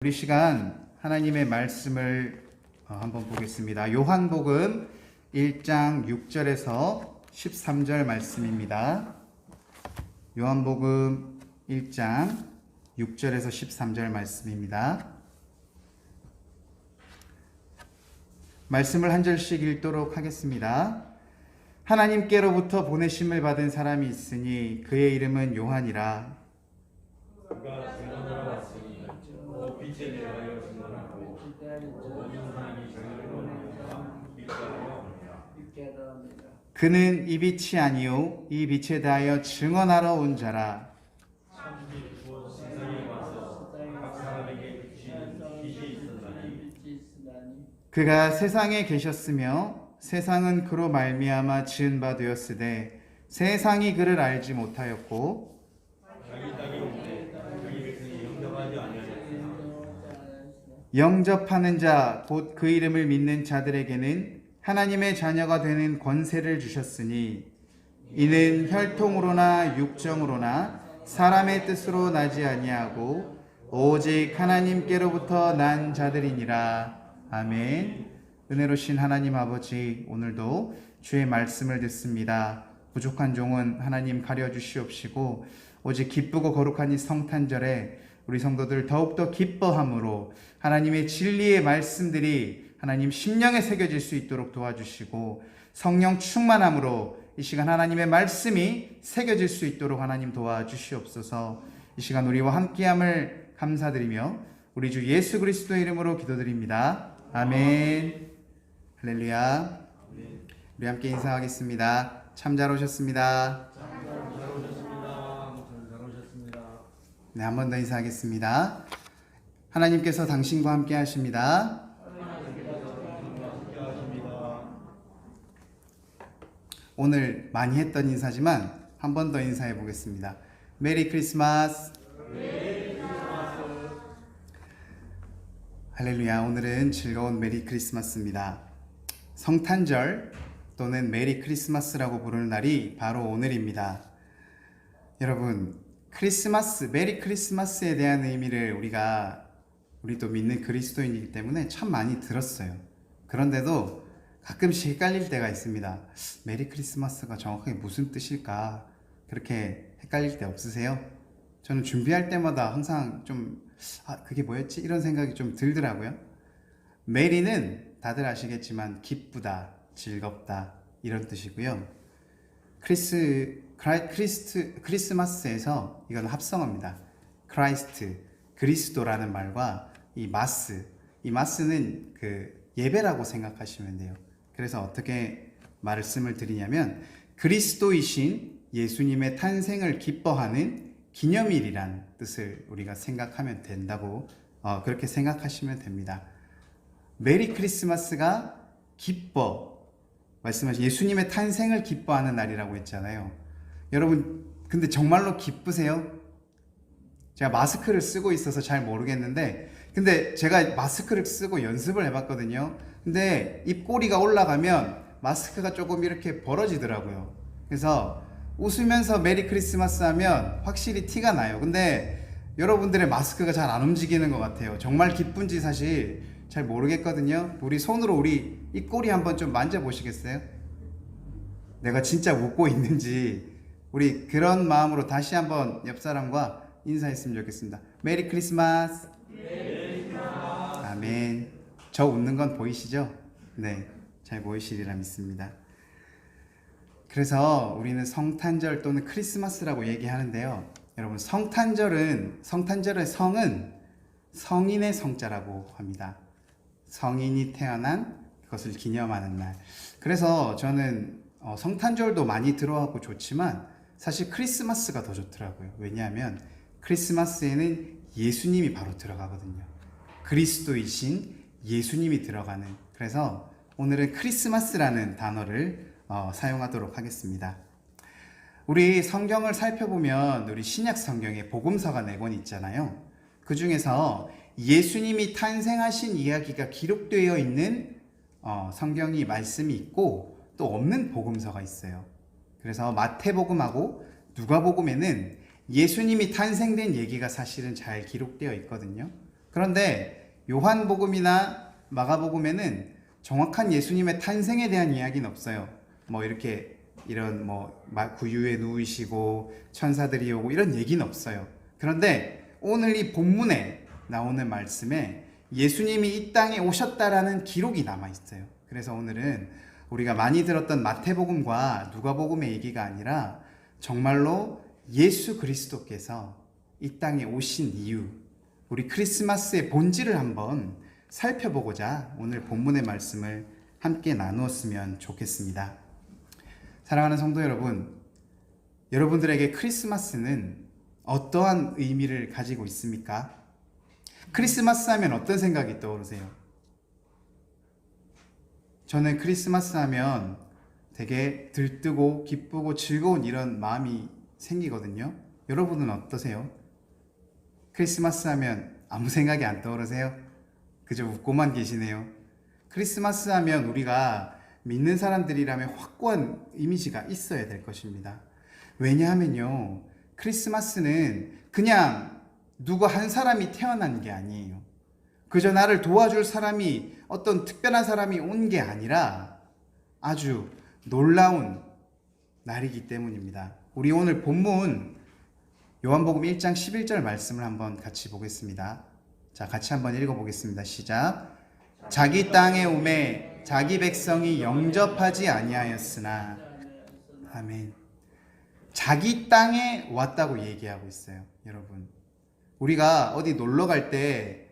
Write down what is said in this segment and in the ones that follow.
우리 시간 하나님의 말씀을 한번 보겠습니다. 요한복음 1장 6절에서 13절 말씀입니다. 요한복음 1장 6절에서 13절 말씀입니다. 말씀을 한 절씩 읽도록 하겠습니다. 하나님께로부터 보내심을 받은 사람이 있으니 그의 이름은 요한이라. 그가 증언하러 왔으니 빛에 대하여 증언하고 모든 사람이 그를 믿게 하려 합니다. 그는 이 빛이 아니요 이 빛에 대하여 증언하러 온 자라. 참빛 곧 세상에 와서 각 사람에게 비치는 빛이 있었나니 그가 세상에 계셨으며 세상은 그로 말미암아 지은 바 되었으되 세상이 그를 알지 못하였고 자기 땅에 오되 자기 백성이 영접하지 아니하였으나 영접하는 자 곧 그 이름을 믿는 자들에게는 하나님의 자녀가 되는 권세를 주셨으니 이는 혈통으로나 육정으로나 사람의 뜻으로 나지 아니하고 오직 하나님께로부터 난 자들이니라. 아멘. 은혜로신 하나님 아버지, 오늘도 주의 말씀을 듣습니다. 부족한 종은 하나님 가려주시옵시고 오직 기쁘고 거룩한 이 성탄절에 우리 성도들 더욱더 기뻐함으로 하나님의 진리의 말씀들이 하나님 심령에 새겨질 수 있도록 도와주시고 성령 충만함으로 이 시간 하나님의 말씀이 새겨질 수 있도록 하나님 도와주시옵소서. 이 시간 우리와 함께함을 감사드리며 우리 주 예수 그리스도의 이름으로 기도드립니다. 아멘. 할렐루야. 우리 함께 인사하겠습니다. 참 잘 오셨습니다. 네, 한 번 더 인사하겠습니다. 하나님께서 당신과 함께 하십니다. 오늘 많이 했던 인사지만 한 번 더 인사해 보겠습니다. 메리 크리스마스. 할렐루야. 오늘은 즐거운 메리 크리스마스입니다. 성탄절 또는 메리 크리스마스라고 부르는 날이 바로 오늘입니다. 여러분, 크리스마스, 메리 크리스마스에 대한 의미를 우리도 믿는 그리스도인이기 때문에 참 많이 들었어요. 그런데도 가끔씩 헷갈릴 때가 있습니다. 메리 크리스마스가 정확하게 무슨 뜻일까? 그렇게 헷갈릴 때 없으세요? 저는 준비할 때마다 항상 그게 뭐였지? 이런 생각이 좀 들더라고요. 메리는 다들 아시겠지만 기쁘다, 즐겁다 이런 뜻이고요. 크리스마스에서 이건 합성어입니다. 크라이스트, 그리스도라는 말과 이 마스는 그 예배라고 생각하시면 돼요. 그래서 어떻게 말씀을 드리냐면 그리스도이신 예수님의 탄생을 기뻐하는 기념일이란 뜻을 우리가 생각하면 된다고 그렇게 생각하시면 됩니다. 메리 크리스마스가 말씀하신 예수님의 탄생을 기뻐하는 날이라고 했잖아요. 여러분, 근데 정말로 기쁘세요? 제가 마스크를 쓰고 있어서 잘 모르겠는데, 근데 제가 마스크를 쓰고 연습을 해봤거든요. 근데 입꼬리가 올라가면 마스크가 조금 이렇게 벌어지더라고요. 그래서 웃으면서 메리 크리스마스 하면 확실히 티가 나요. 근데 여러분들의 마스크가 잘 안 움직이는 것 같아요. 정말 기쁜지 사실 잘 모르겠거든요. 우리 손으로 우리 입꼬리 한번 좀 만져보시겠어요? 내가 진짜 웃고 있는지. 우리 그런 마음으로 다시 한번 옆 사람과 인사했으면 좋겠습니다. 메리 크리스마스. 아멘. 저 웃는 건 보이시죠? 네, 잘 보이시리라 믿습니다. 그래서 우리는 성탄절 또는 크리스마스라고 얘기하는데요. 여러분, 성탄절의 성은 성인의 성자라고 합니다. 성인이 태어난 그것을 기념하는 날. 그래서 저는 성탄절도 많이 들어가고 좋지만 사실 크리스마스가 더 좋더라고요. 왜냐하면 크리스마스에는 예수님이 바로 들어가거든요. 그리스도이신 예수님이 들어가는. 그래서 오늘은 크리스마스라는 단어를 사용하도록 하겠습니다. 우리 성경을 살펴보면 우리 신약 성경에 복음서가 4권 있잖아요. 그 중에서 예수님이 탄생하신 이야기가 기록되어 있는 성경이 말씀이 있고 또 없는 복음서가 있어요. 그래서 마태복음하고 누가복음에는 예수님이 탄생된 얘기가 사실은 잘 기록되어 있거든요. 그런데 요한복음이나 마가복음에는 정확한 예수님의 탄생에 대한 이야기는 없어요. 뭐 이렇게 이런 뭐 구유에 누우시고 천사들이 오고 이런 얘기는 없어요. 그런데 오늘 이 본문에 나오는 말씀에 예수님이 이 땅에 오셨다라는 기록이 남아 있어요. 그래서 오늘은 우리가 많이 들었던 마태복음과 누가복음의 얘기가 아니라 정말로 예수 그리스도께서 이 땅에 오신 이유, 우리 크리스마스의 본질을 한번 살펴보고자 오늘 본문의 말씀을 함께 나누었으면 좋겠습니다. 사랑하는 성도 여러분, 여러분들에게 크리스마스는 어떠한 의미를 가지고 있습니까? 크리스마스 하면 어떤 생각이 떠오르세요? 저는 크리스마스 하면 되게 들뜨고 기쁘고 즐거운 이런 마음이 생기거든요. 여러분은 어떠세요? 크리스마스 하면 아무 생각이 안 떠오르세요? 그저 웃고만 계시네요. 크리스마스 하면 우리가 믿는 사람들이라면 확고한 이미지가 있어야 될 것입니다. 왜냐하면요, 크리스마스는 그냥 누구 한 사람이 태어난 게 아니에요. 그저 나를 도와줄 사람이, 어떤 특별한 사람이 온 게 아니라 아주 놀라운 날이기 때문입니다. 우리 오늘 본문 요한복음 1장 11절 말씀을 한번 같이 보겠습니다. 자, 같이 한번 읽어보겠습니다. 시작. 자기 땅에 오매 자기 백성이 영접하지 아니하였으나. 아멘. 자기 땅에 왔다고 얘기하고 있어요. 여러분, 우리가 어디 놀러 갈 때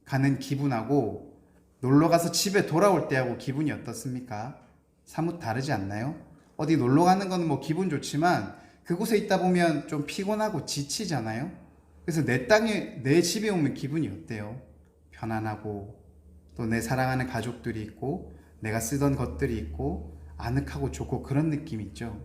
가는 기분하고 놀러 가서 집에 돌아올 때하고 기분이 어떻습니까? 사뭇 다르지 않나요? 어디 놀러 가는 건 뭐 기분 좋지만 그곳에 있다 보면 좀 피곤하고 지치잖아요. 그래서 내 땅에, 내 집에 오면 기분이 어때요? 편안하고, 또 내 사랑하는 가족들이 있고, 내가 쓰던 것들이 있고, 아늑하고 좋고 그런 느낌 있죠.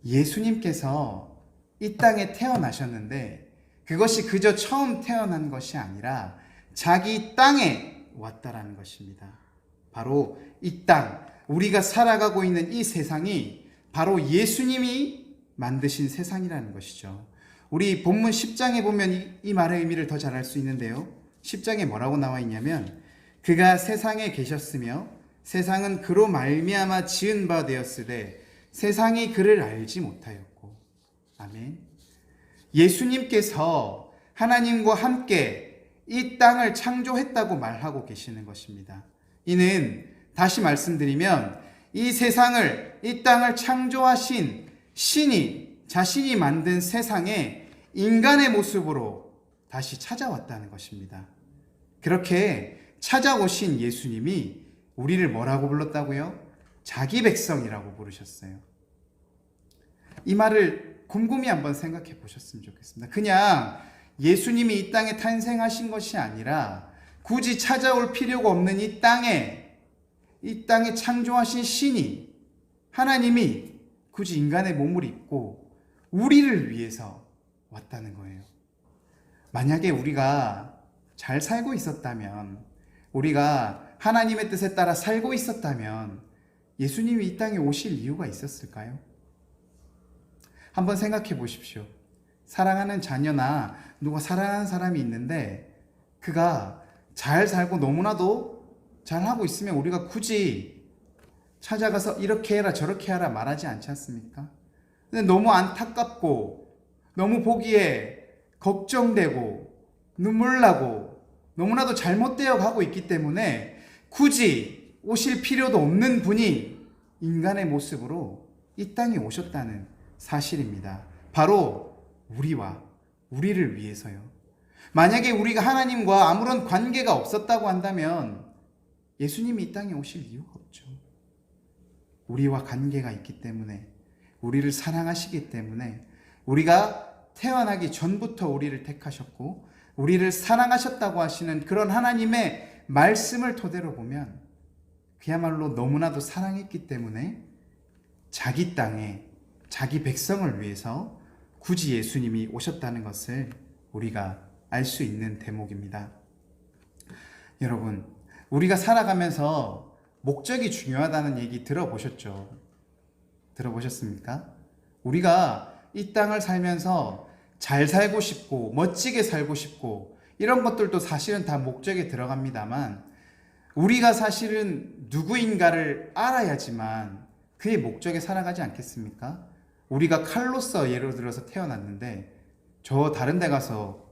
예수님께서 이 땅에 태어나셨는데 그것이 그저 처음 태어난 것이 아니라 자기 땅에 왔다라는 것입니다. 바로 이 땅, 우리가 살아가고 있는 이 세상이 바로 예수님이 만드신 세상이라는 것이죠. 우리 본문 10장에 보면 이 말의 의미를 더 잘 알 수 있는데요. 10장에 뭐라고 나와 있냐면, 그가 세상에 계셨으며 세상은 그로 말미암아 지은 바 되었으되 세상이 그를 알지 못하였고. 아멘. 예수님께서 하나님과 함께 이 땅을 창조했다고 말하고 계시는 것입니다. 이는 다시 말씀드리면 이 세상을, 이 땅을 창조하신 신이 자신이 만든 세상에 인간의 모습으로 다시 찾아왔다는 것입니다. 그렇게 찾아오신 예수님이 우리를 뭐라고 불렀다고요? 자기 백성이라고 부르셨어요. 이 말을 곰곰이 한번 생각해 보셨으면 좋겠습니다. 그냥 예수님이 이 땅에 탄생하신 것이 아니라 굳이 찾아올 필요가 없는 이 땅에 창조하신 신이, 하나님이 굳이 인간의 몸을 입고 우리를 위해서 왔다는 거예요. 만약에 우리가 잘 살고 있었다면, 우리가 하나님의 뜻에 따라 살고 있었다면 예수님이 이 땅에 오실 이유가 있었을까요? 한번 생각해 보십시오. 사랑하는 자녀나 누가 사랑하는 사람이 있는데 그가 잘 살고 너무나도 잘하고 있으면 우리가 굳이 찾아가서 이렇게 해라 저렇게 하라 말하지 않지 않습니까? 근데 너무 안타깝고 너무 보기에 걱정되고 눈물 나고 너무나도 잘못되어 가고 있기 때문에 굳이 오실 필요도 없는 분이 인간의 모습으로 이 땅에 오셨다는 사실입니다. 바로 우리를 위해서요. 만약에 우리가 하나님과 아무런 관계가 없었다고 한다면 예수님이 이 땅에 오실 이유가 없죠. 우리와 관계가 있기 때문에, 우리를 사랑하시기 때문에, 우리가 태어나기 전부터 우리를 택하셨고 우리를 사랑하셨다고 하시는 그런 하나님의 말씀을 토대로 보면 그야말로 너무나도 사랑했기 때문에 자기 땅에 자기 백성을 위해서 굳이 예수님이 오셨다는 것을 우리가 알 수 있는 대목입니다. 여러분, 우리가 살아가면서 목적이 중요하다는 얘기 들어보셨죠? 들어보셨습니까? 우리가 이 땅을 살면서 잘 살고 싶고 멋지게 살고 싶고 이런 것들도 사실은 다 목적에 들어갑니다만 우리가 사실은 누구인가를 알아야지만 그의 목적에 살아가지 않겠습니까? 우리가 칼로서 예를 들어서 태어났는데 저 다른 데 가서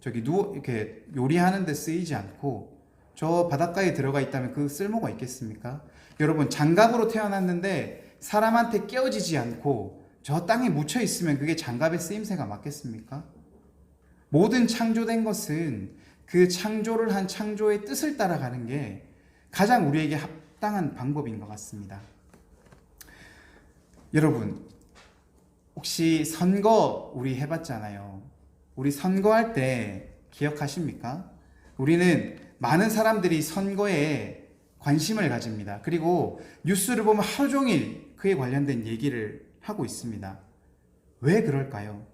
저기 이렇게 요리하는 데 쓰이지 않고 저 바닷가에 들어가 있다면 그 쓸모가 있겠습니까? 여러분, 장갑으로 태어났는데 사람한테 끼워지지 않고 저 땅에 묻혀 있으면 그게 장갑의 쓰임새가 맞겠습니까? 모든 창조된 것은 그 창조를 한 창조의 뜻을 따라가는 게 가장 우리에게 합당한 방법인 것 같습니다. 여러분, 혹시 선거 우리 해봤잖아요. 우리 선거할 때 기억하십니까? 우리는 많은 사람들이 선거에 관심을 가집니다. 그리고 뉴스를 보면 하루 종일 그에 관련된 얘기를 하고 있습니다. 왜 그럴까요?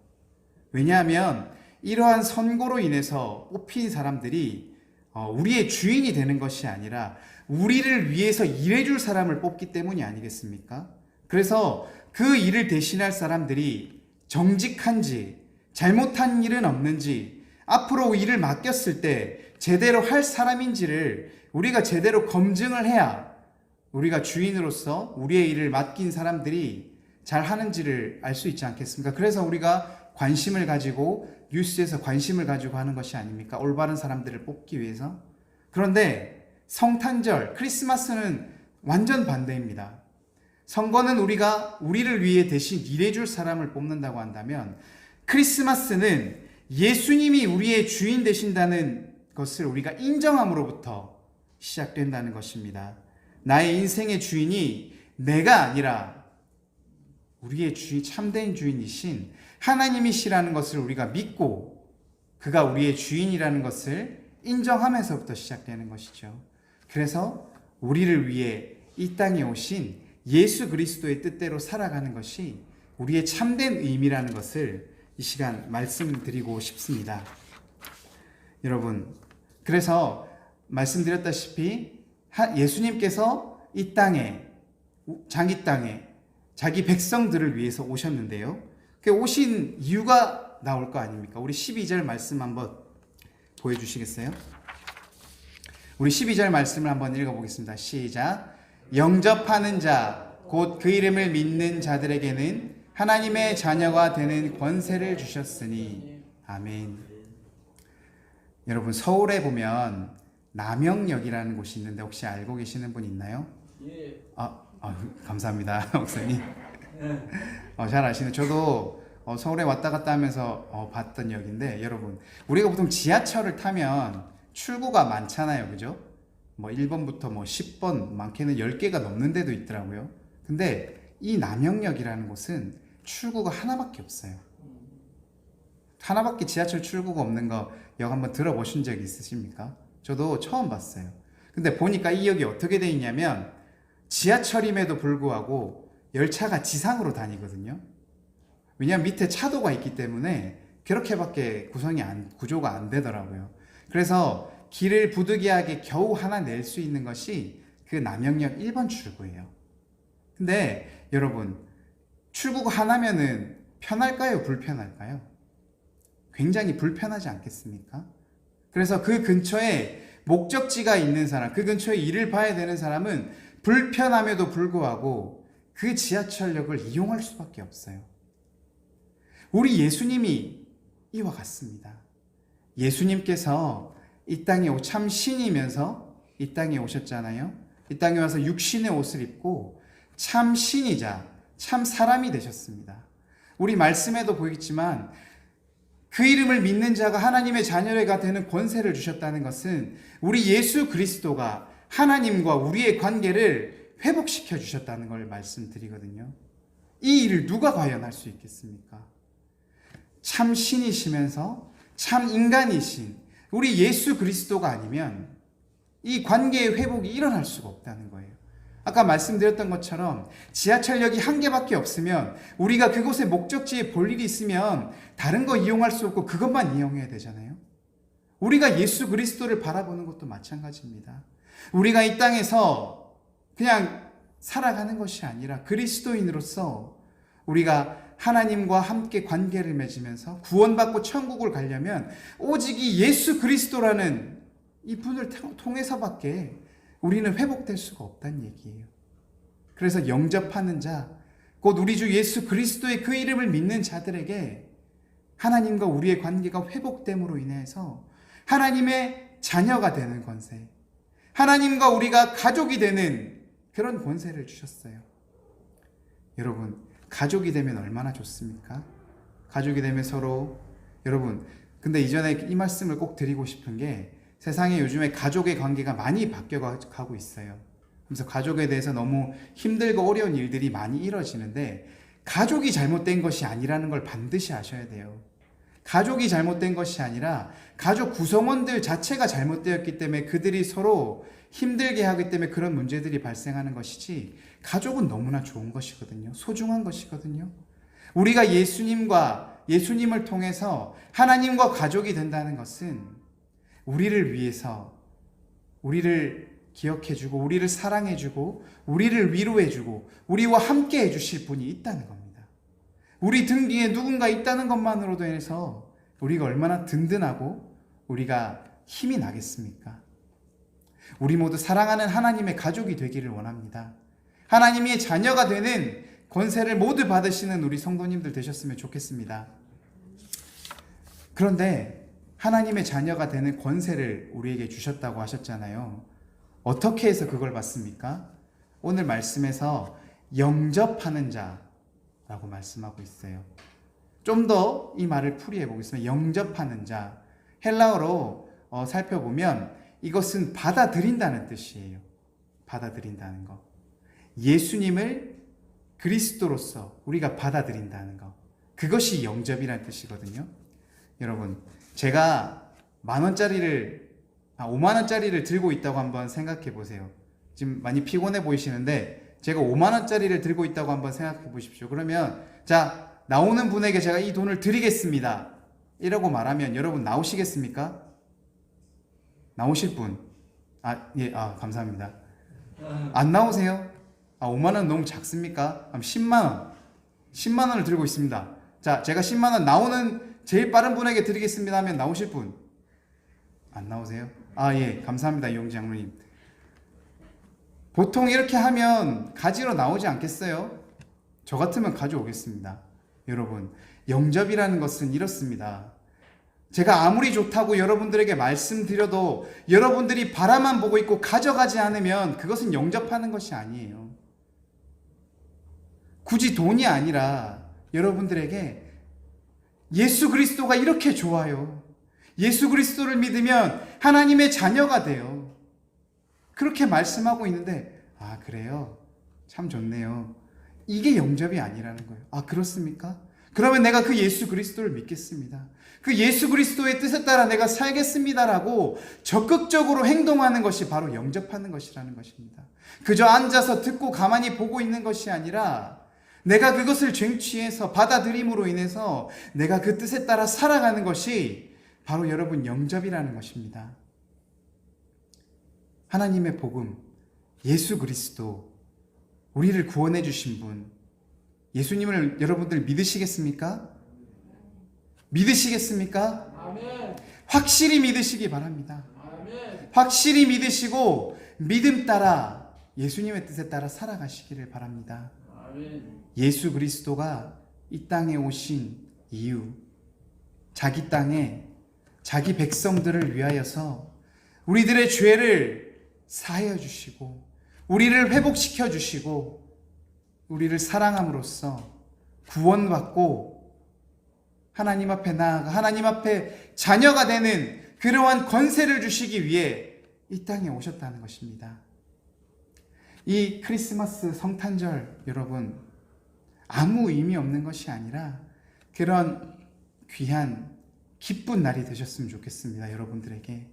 왜냐하면 이러한 선거로 인해서 뽑힌 사람들이 우리의 주인이 되는 것이 아니라 우리를 위해서 일해줄 사람을 뽑기 때문이 아니겠습니까? 그래서 그 일을 대신할 사람들이 정직한지 잘못한 일은 없는지 앞으로 일을 맡겼을 때 제대로 할 사람인지를 우리가 제대로 검증을 해야 우리가 주인으로서 우리의 일을 맡긴 사람들이 잘 하는지를 알 수 있지 않겠습니까? 그래서 우리가 관심을 가지고 뉴스에서 관심을 가지고 하는 것이 아닙니까? 올바른 사람들을 뽑기 위해서. 그런데 성탄절, 크리스마스는 완전 반대입니다. 선거는 우리가 우리를 위해 대신 일해줄 사람을 뽑는다고 한다면 크리스마스는 예수님이 우리의 주인 되신다는 것을 우리가 인정함으로부터 시작된다는 것입니다. 나의 인생의 주인이 내가 아니라 우리의 주인, 참된 주인이신 하나님이시라는 것을 우리가 믿고 그가 우리의 주인이라는 것을 인정하면서부터 시작되는 것이죠. 그래서 우리를 위해 이 땅에 오신 예수 그리스도의 뜻대로 살아가는 것이 우리의 참된 의미라는 것을 이 시간 말씀드리고 싶습니다. 여러분, 그래서 말씀드렸다시피 예수님께서 이 땅에 자기 땅에 자기 백성들을 위해서 오셨는데요. 그 오신 이유가 나올 거 아닙니까? 우리 12절 말씀 한번 보여주시겠어요? 우리 12절 말씀을 한번 읽어보겠습니다. 시작. 영접하는 자, 곧 그 이름을 믿는 자들에게는 하나님의 자녀가 되는 권세를 주셨으니. 아멘. 여러분, 서울에 보면 남영역이라는 곳이 있는데 혹시 알고 계시는 분 있나요? 예. 감사합니다, 목사님. 잘 아시네. 저도 서울에 왔다 갔다 하면서 봤던 역인데, 여러분, 우리가 보통 지하철을 타면 출구가 많잖아요, 그죠? 뭐 1번부터 뭐 10번, 많게는 10개가 넘는 데도 있더라고요. 근데 이 남영역이라는 곳은 출구가 하나밖에 없어요. 하나밖에 지하철 출구가 없는 거 역 한번 들어보신 적 있으십니까? 저도 처음 봤어요. 근데 보니까 이 역이 어떻게 돼 있냐면 지하철임에도 불구하고 열차가 지상으로 다니거든요. 왜냐하면 밑에 차도가 있기 때문에 그렇게밖에 구조가 안 되더라고요. 그래서 길을 부득이하게 겨우 하나 낼 수 있는 것이 그 남영역 1번 출구예요. 근데 여러분, 출구가 하나면은 편할까요? 불편할까요? 굉장히 불편하지 않겠습니까? 그래서 그 근처에 목적지가 있는 사람, 그 근처에 일을 봐야 되는 사람은 불편함에도 불구하고 그 지하철역을 이용할 수밖에 없어요. 우리 예수님이 이와 같습니다. 예수님께서 이 땅에 참 신이면서 이 땅에 오셨잖아요. 이 땅에 와서 육신의 옷을 입고 참 신이자 참 사람이 되셨습니다. 우리 말씀에도 보이겠지만 그 이름을 믿는 자가 하나님의 자녀가 되는 권세를 주셨다는 것은 우리 예수 그리스도가 하나님과 우리의 관계를 회복시켜 주셨다는 걸 말씀드리거든요. 이 일을 누가 과연 할 수 있겠습니까? 참 신이시면서 참 인간이신 우리 예수 그리스도가 아니면 이 관계의 회복이 일어날 수가 없다는 거예요. 아까 말씀드렸던 것처럼 지하철역이 한 개밖에 없으면 우리가 그곳에 목적지에 볼 일이 있으면 다른 거 이용할 수 없고 그것만 이용해야 되잖아요. 우리가 예수 그리스도를 바라보는 것도 마찬가지입니다. 우리가 이 땅에서 그냥 살아가는 것이 아니라 그리스도인으로서 우리가 하나님과 함께 관계를 맺으면서 구원받고 천국을 가려면 오직 이 예수 그리스도라는 이 분을 통해서밖에 우리는 회복될 수가 없다는 얘기예요. 그래서 영접하는 자, 곧 우리 주 예수 그리스도의 그 이름을 믿는 자들에게 하나님과 우리의 관계가 회복됨으로 인해서 하나님의 자녀가 되는 권세, 하나님과 우리가 가족이 되는 그런 권세를 주셨어요. 여러분, 가족이 되면 얼마나 좋습니까? 가족이 되면 서로, 여러분, 근데 이전에 이 말씀을 꼭 드리고 싶은 게 세상에 요즘에 가족의 관계가 많이 바뀌어가고 있어요. 그래서 가족에 대해서 너무 힘들고 어려운 일들이 많이 이루어지는데 가족이 잘못된 것이 아니라는 걸 반드시 아셔야 돼요. 가족이 잘못된 것이 아니라 가족 구성원들 자체가 잘못되었기 때문에 그들이 서로 힘들게 하기 때문에 그런 문제들이 발생하는 것이지, 가족은 너무나 좋은 것이거든요. 소중한 것이거든요. 우리가 예수님을 통해서 하나님과 가족이 된다는 것은 우리를 위해서, 우리를 기억해주고 우리를 사랑해주고 우리를 위로해주고 우리와 함께 해주실 분이 있다는 겁니다. 우리 등 뒤에 누군가 있다는 것만으로도 인해서 우리가 얼마나 든든하고 우리가 힘이 나겠습니까? 우리 모두 사랑하는 하나님의 가족이 되기를 원합니다. 하나님의 자녀가 되는 권세를 모두 받으시는 우리 성도님들 되셨으면 좋겠습니다. 그런데 하나님의 자녀가 되는 권세를 우리에게 주셨다고 하셨잖아요. 어떻게 해서 그걸 받습니까? 오늘 말씀에서 영접하는 자라고 말씀하고 있어요. 좀 더 이 말을 풀이해 보겠습니다. 영접하는 자, 헬라어로 살펴보면 이것은 받아들인다는 뜻이에요. 받아들인다는 거. 예수님을 그리스도로서 우리가 받아들인다는 거. 그것이 영접이라는 뜻이거든요. 여러분, 제가 5만원짜리를 들고 있다고 한번 생각해 보세요. 지금 많이 피곤해 보이시는데 제가 5만원짜리를 들고 있다고 한번 생각해 보십시오. 그러면 자, 나오는 분에게 제가 이 돈을 드리겠습니다 이라고 말하면 여러분 나오시겠습니까? 나오실 분? 예, 감사합니다. 안 나오세요? 5만원 너무 작습니까? 그럼 10만원을 들고 있습니다. 자, 제가 10만원 나오는 제일 빠른 분에게 드리겠습니다 하면 나오실 분? 안 나오세요? 예, 감사합니다. 이용지 장로님. 보통 이렇게 하면 가지러 나오지 않겠어요? 저 같으면 가져오겠습니다. 여러분, 영접이라는 것은 이렇습니다. 제가 아무리 좋다고 여러분들에게 말씀드려도 여러분들이 바라만 보고 있고 가져가지 않으면 그것은 영접하는 것이 아니에요. 굳이 돈이 아니라 여러분들에게 예수 그리스도가 이렇게 좋아요. 예수 그리스도를 믿으면 하나님의 자녀가 돼요. 그렇게 말씀하고 있는데 그래요? 참 좋네요. 이게 영접이 아니라는 거예요. 그렇습니까? 그러면 내가 그 예수 그리스도를 믿겠습니다. 그 예수 그리스도의 뜻에 따라 내가 살겠습니다라고 적극적으로 행동하는 것이 바로 영접하는 것이라는 것입니다. 그저 앉아서 듣고 가만히 보고 있는 것이 아니라 내가 그것을 쟁취해서 받아들임으로 인해서 내가 그 뜻에 따라 살아가는 것이 바로 여러분 영접이라는 것입니다. 하나님의 복음, 예수 그리스도, 우리를 구원해 주신 분, 예수님을 여러분들 믿으시겠습니까? 믿으시겠습니까? 아멘. 확실히 믿으시기 바랍니다. 아멘. 확실히 믿으시고 믿음 따라 예수님의 뜻에 따라 살아가시기를 바랍니다. 아멘. 예수 그리스도가 이 땅에 오신 이유, 자기 땅에 자기 백성들을 위하여서 우리들의 죄를 사하여 주시고 우리를 회복시켜 주시고 우리를 사랑함으로써 구원받고 하나님 앞에 나아가 하나님 앞에 자녀가 되는 그러한 권세를 주시기 위해 이 땅에 오셨다는 것입니다. 이 크리스마스 성탄절 여러분, 아무 의미 없는 것이 아니라 그런 귀한 기쁜 날이 되셨으면 좋겠습니다. 여러분들에게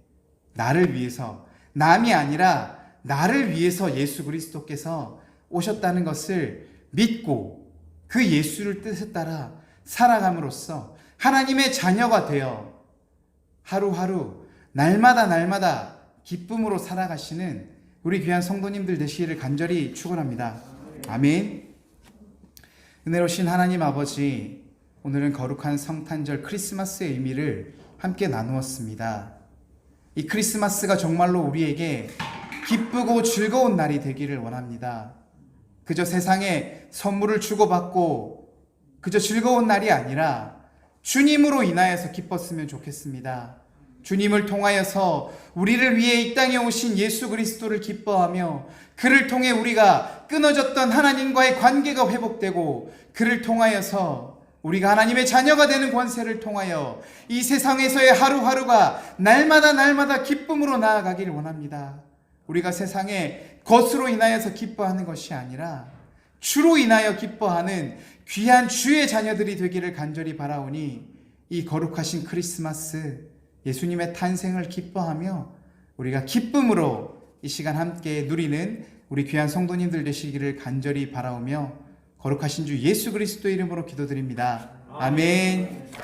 나를 위해서, 남이 아니라 나를 위해서 예수 그리스도께서 오셨다는 것을 믿고 그 예수를 뜻에 따라 살아감으로써 하나님의 자녀가 되어 하루하루 날마다 기쁨으로 살아가시는 우리 귀한 성도님들 되시기를 간절히 축원합니다. 아멘. 은혜로우신 하나님 아버지, 오늘은 거룩한 성탄절 크리스마스의 의미를 함께 나누었습니다. 이 크리스마스가 정말로 우리에게 기쁘고 즐거운 날이 되기를 원합니다. 그저 세상에 선물을 주고받고 그저 즐거운 날이 아니라 주님으로 인하여서 기뻤으면 좋겠습니다. 주님을 통하여서 우리를 위해 이 땅에 오신 예수 그리스도를 기뻐하며 그를 통해 우리가 끊어졌던 하나님과의 관계가 회복되고 그를 통하여서 우리가 하나님의 자녀가 되는 권세를 통하여 이 세상에서의 하루하루가 날마다 기쁨으로 나아가기를 원합니다. 우리가 세상에 것으로 인하여서 기뻐하는 것이 아니라 주로 인하여 기뻐하는 귀한 주의 자녀들이 되기를 간절히 바라오니 이 거룩하신 크리스마스 예수님의 탄생을 기뻐하며 우리가 기쁨으로 이 시간 함께 누리는 우리 귀한 성도님들 되시기를 간절히 바라오며 거룩하신 주 예수 그리스도 이름으로 기도드립니다. 아멘.